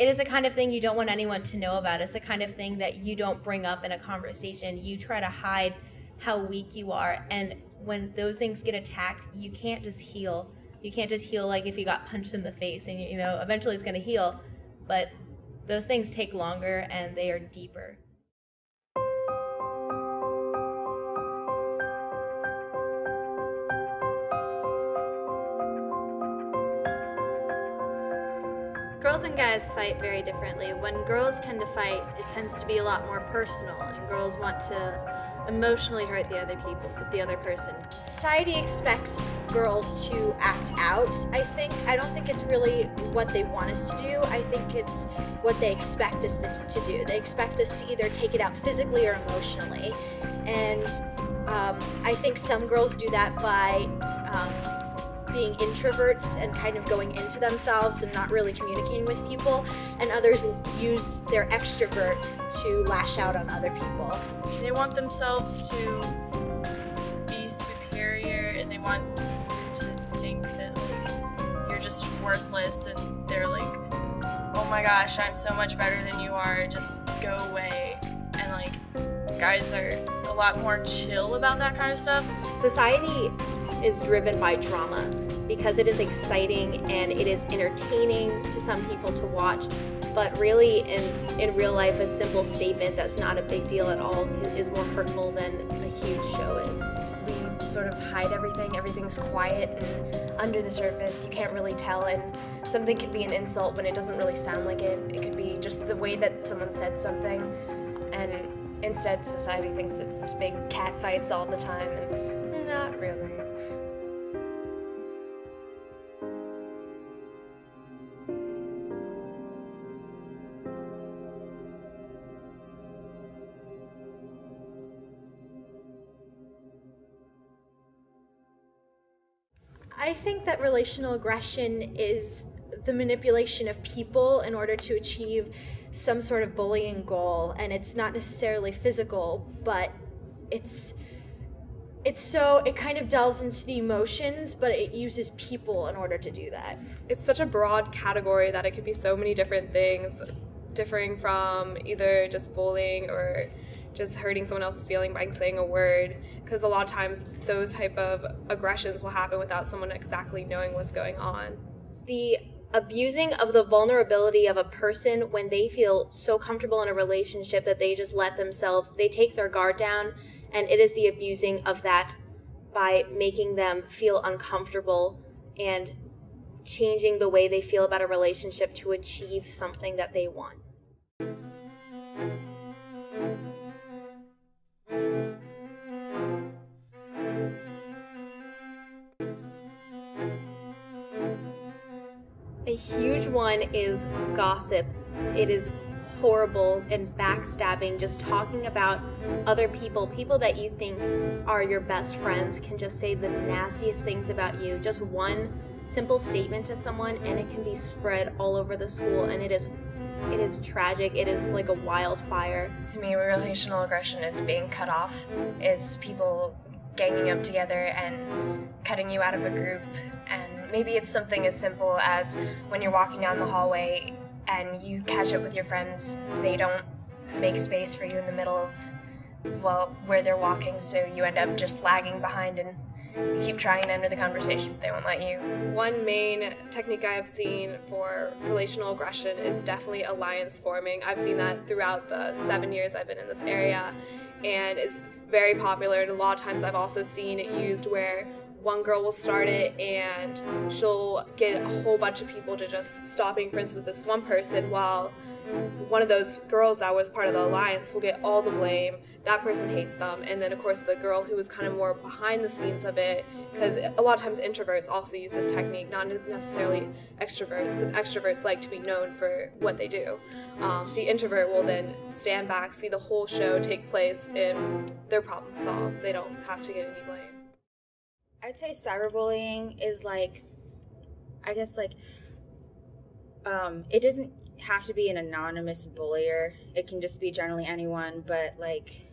it is the kind of thing you don't want anyone to know about. It's the kind of thing that you don't bring up in a conversation. You try to hide how weak you are, and when those things get attacked, you can't just heal. You can't just heal like if you got punched in the face, and you know eventually it's going to heal, but those things take longer and they are deeper. Girls and guys fight very differently. When girls tend to fight, it tends to be a lot more personal, and girls want to emotionally hurt the other person. Society expects girls to act out, I think. I don't think it's really what they want us to do. I think it's what they expect us to do. They expect us to either take it out physically or emotionally. And I think some girls do that by being introverts and kind of going into themselves and not really communicating with people, and others use their extrovert to lash out on other people. They want themselves to be superior, and they want you to think that like you're just worthless, and they're like, oh my gosh, I'm so much better than you are, just go away. And like guys are a lot more chill about that kind of stuff. Society is driven by drama because it is exciting and it is entertaining to some people to watch, but really in real life a simple statement that's not a big deal at all is more hurtful than a huge show is. We sort of hide everything, everything's quiet and under the surface, you can't really tell, and something can be an insult when it doesn't really sound like it. It could be just the way that someone said something, and instead society thinks it's this big cat fights all the time, and not really. I think that relational aggression is the manipulation of people in order to achieve some sort of bullying goal, and it's not necessarily physical, but it kind of delves into the emotions, but it uses people in order to do that. It's such a broad category that it could be so many different things, differing from either just bullying or just hurting someone else's feeling by saying a word, because a lot of times those type of aggressions will happen without someone exactly knowing what's going on. The abusing of the vulnerability of a person when they feel so comfortable in a relationship that they just they take their guard down, and it is the abusing of that by making them feel uncomfortable and changing the way they feel about a relationship to achieve something that they want. A huge one is gossip. It is horrible and backstabbing, just talking about other people that you think are your best friends can just say the nastiest things about you. Just one simple statement to someone and it can be spread all over the school, and it is tragic. It is like a wildfire. To me, relational aggression is being cut off, is people ganging up together and cutting you out of a group. And maybe it's something as simple as when you're walking down the hallway and you catch up with your friends, they don't make space for you in the middle of, well, where they're walking, so you end up just lagging behind and you keep trying to enter the conversation, but they won't let you. One main technique I have seen for relational aggression is definitely alliance forming. I've seen that throughout the 7 years I've been in this area, and it's very popular, and a lot of times I've also seen it used where one girl will start it and she'll get a whole bunch of people to just stop being friends with this one person, while one of those girls that was part of the alliance will get all the blame. That person hates them, and then of course the girl who was kind of more behind the scenes of it, because a lot of times introverts also use this technique, not necessarily extroverts, because extroverts like to be known for what they do. The introvert will then stand back, see the whole show take place, and their problem solved. They don't have to get any blame. I'd say cyberbullying is like, I guess like, it doesn't have to be an anonymous bullier. It can just be generally anyone, but like,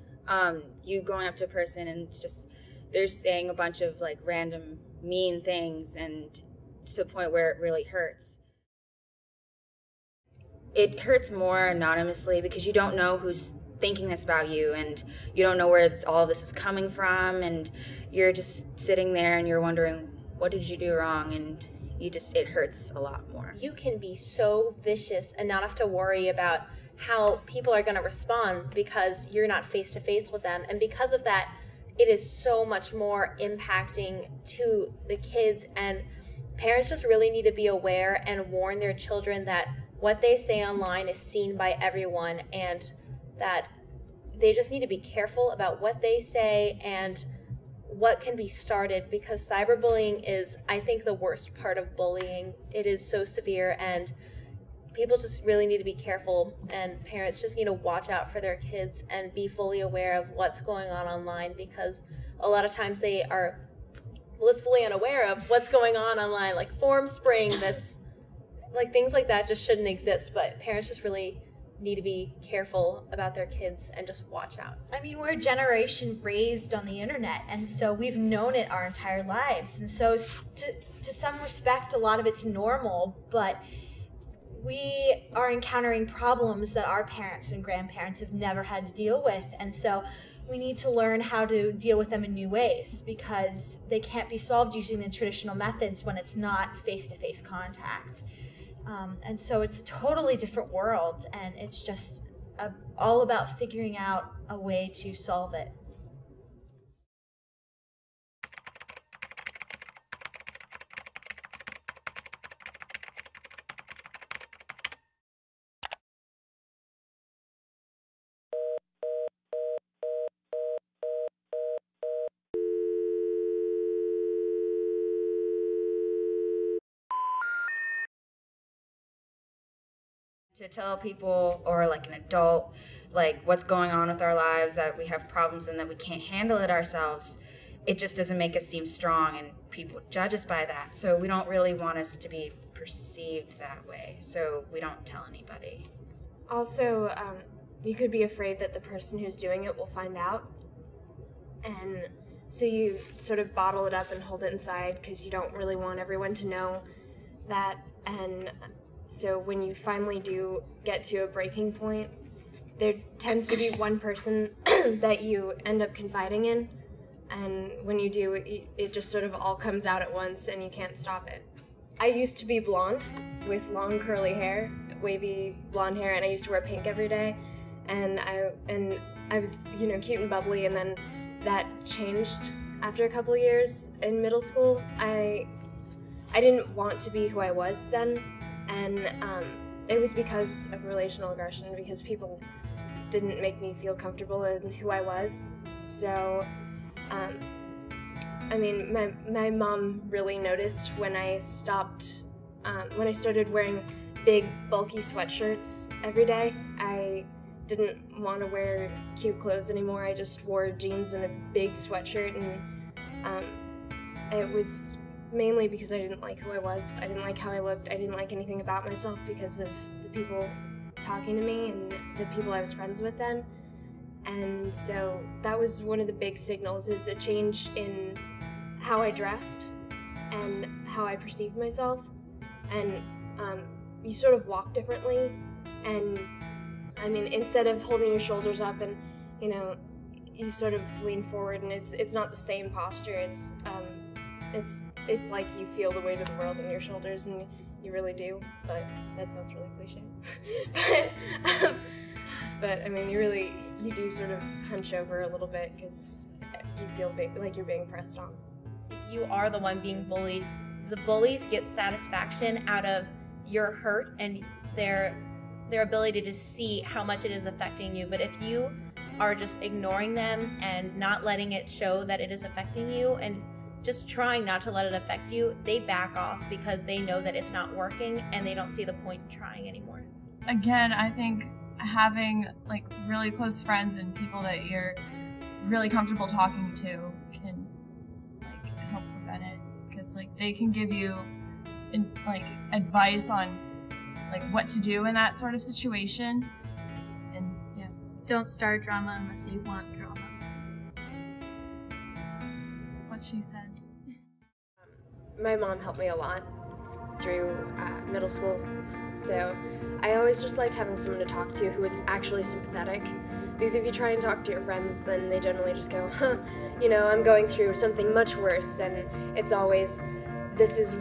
you going up to a person and it's just, they're saying a bunch of like random mean things, and to the point where it really hurts. it hurts more anonymously because you don't know who's thinking this about you, and you don't know where all of this is coming from, and you're just sitting there and you're wondering, what did you do wrong? And it hurts a lot more. You can be so vicious and not have to worry about how people are going to respond because you're not face to face with them. And because of that, it is so much more impacting to the kids, and parents just really need to be aware and warn their children that what they say online is seen by everyone, and that they just need to be careful about what they say and what can be started, because cyberbullying is, I think, the worst part of bullying. It is so severe, and people just really need to be careful, and parents just need to watch out for their kids and be fully aware of what's going on online, because a lot of times they are blissfully unaware of what's going on online, like form spring, like things like that just shouldn't exist, but parents just really need to be careful about their kids and just watch out. I mean, we're a generation raised on the internet, and so we've known it our entire lives, and so to some respect, a lot of it's normal, but we are encountering problems that our parents and grandparents have never had to deal with, and so we need to learn how to deal with them in new ways, because they can't be solved using the traditional methods when it's not face-to-face contact. And so it's a totally different world, and it's just all about figuring out a way to solve it. To tell people, or like an adult, like what's going on with our lives, that we have problems and that we can't handle it ourselves, it just doesn't make us seem strong, and people judge us by that. So we don't really want us to be perceived that way, so we don't tell anybody. Also, you could be afraid that the person who's doing it will find out, and so you sort of bottle it up and hold it inside because you don't really want everyone to know that. And so when you finally do get to a breaking point, there tends to be one person that you end up confiding in, and when you do, it just sort of all comes out at once and you can't stop it. I used to be blonde with long curly hair, wavy blonde hair, and I used to wear pink every day, and I was, you know, cute and bubbly, and then that changed after a couple of years in middle school. I didn't want to be who I was then. And it was because of relational aggression, because people didn't make me feel comfortable in who I was. So, I mean, my mom really noticed when I stopped, when I started wearing big, bulky sweatshirts every day. I didn't want to wear cute clothes anymore. I just wore jeans and a big sweatshirt, and it was mainly because I didn't like who I was. I didn't like how I looked. I didn't like anything about myself because of the people talking to me and the people I was friends with then. And so that was one of the big signals, is a change in how I dressed and how I perceived myself. And you sort of walk differently. And I mean, instead of holding your shoulders up and, you know, you sort of lean forward, and it's not the same posture. It's like you feel the weight of the world on your shoulders, and you really do, but that sounds really cliche. But I mean, you do sort of hunch over a little bit because you feel like you're being pressed on. If you are the one being bullied, the bullies get satisfaction out of your hurt and their ability to see how much it is affecting you. But if you are just ignoring them and not letting it show that it is affecting you, and just trying not to let it affect you, they back off because they know that it's not working and they don't see the point in trying anymore. Again, I think having like really close friends and people that you're really comfortable talking to can like help prevent it, because like they can give you like advice on like what to do in that sort of situation. And yeah, Don't start drama unless you want drama. what she said. My mom helped me a lot through middle school, so I always just liked having someone to talk to who was actually sympathetic. Because if you try and talk to your friends, then they generally just go, huh, you know, I'm going through something much worse, and it's always, this is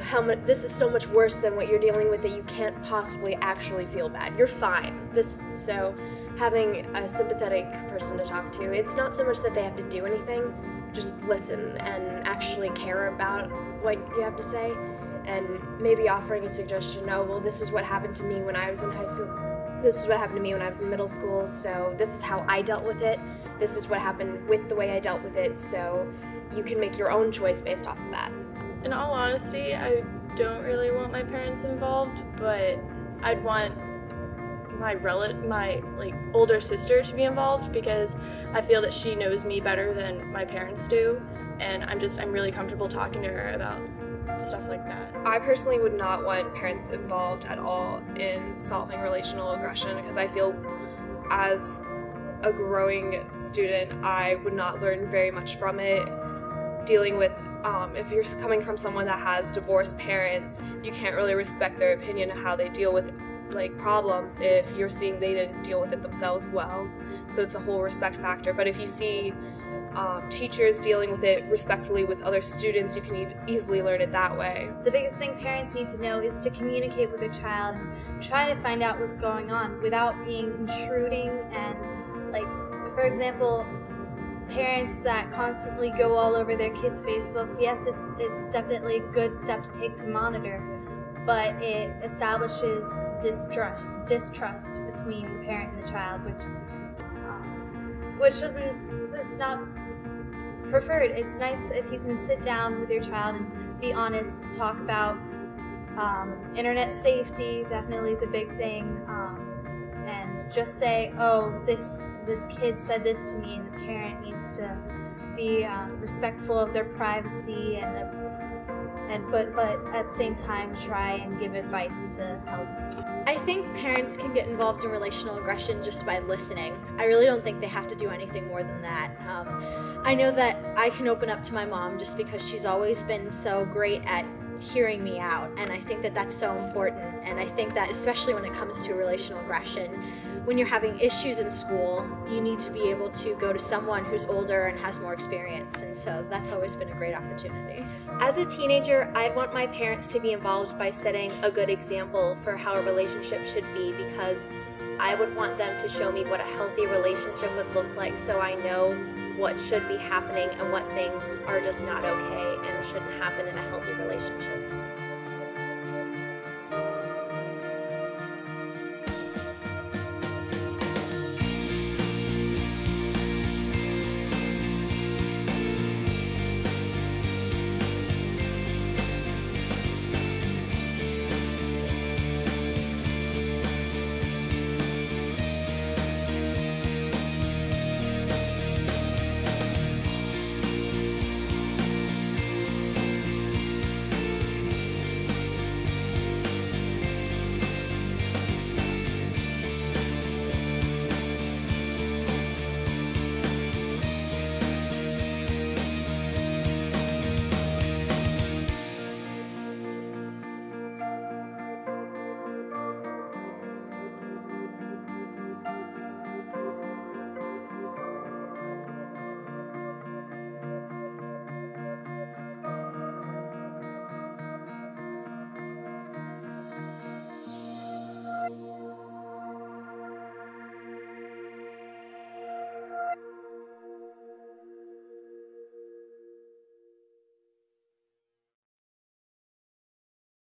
so much worse than what you're dealing with that you can't possibly actually feel bad. You're fine. So having a sympathetic person to talk to, it's not so much that they have to do anything, just listen and actually care about what you have to say, and maybe offering a suggestion, oh, well, this is what happened to me when I was in high school. This is what happened to me when I was in middle school, so this is how I dealt with it. This is what happened with the way I dealt with it, so you can make your own choice based off of that. In all honesty, I don't really want my parents involved, but I'd want my older sister to be involved, because I feel that she knows me better than my parents do, and I'm really comfortable talking to her about stuff like that. I personally would not want parents involved at all in solving relational aggression, because I feel as a growing student I would not learn very much from it. Dealing with, if you're coming from someone that has divorced parents, you can't really respect their opinion of how they deal with problems if you're seeing they didn't deal with it themselves well. So it's a whole respect factor. But if you see teachers dealing with it respectfully with other students, you can easily learn it that way. The biggest thing parents need to know is to communicate with their child and try to find out what's going on without being intruding. And for example, parents that constantly go all over their kids' Facebooks, yes, it's definitely a good step to take to monitor, but it establishes distrust between the parent and the child, which it's not preferred. It's nice if you can sit down with your child and be honest, talk about internet safety definitely is a big thing, and just say, oh, this kid said this to me, and the parent needs to be respectful of their privacy but at the same time try and give advice to help. I think parents can get involved in relational aggression just by listening. I really don't think they have to do anything more than that. I know that I can open up to my mom just because she's always been so great at hearing me out, and I think that that's so important. And I think that especially when it comes to relational aggression, when you're having issues in school, you need to be able to go to someone who's older and has more experience, and so that's always been a great opportunity. As a teenager, I'd want my parents to be involved by setting a good example for how a relationship should be, because I would want them to show me what a healthy relationship would look like, so I know what should be happening and what things are just not okay and shouldn't happen in a healthy relationship.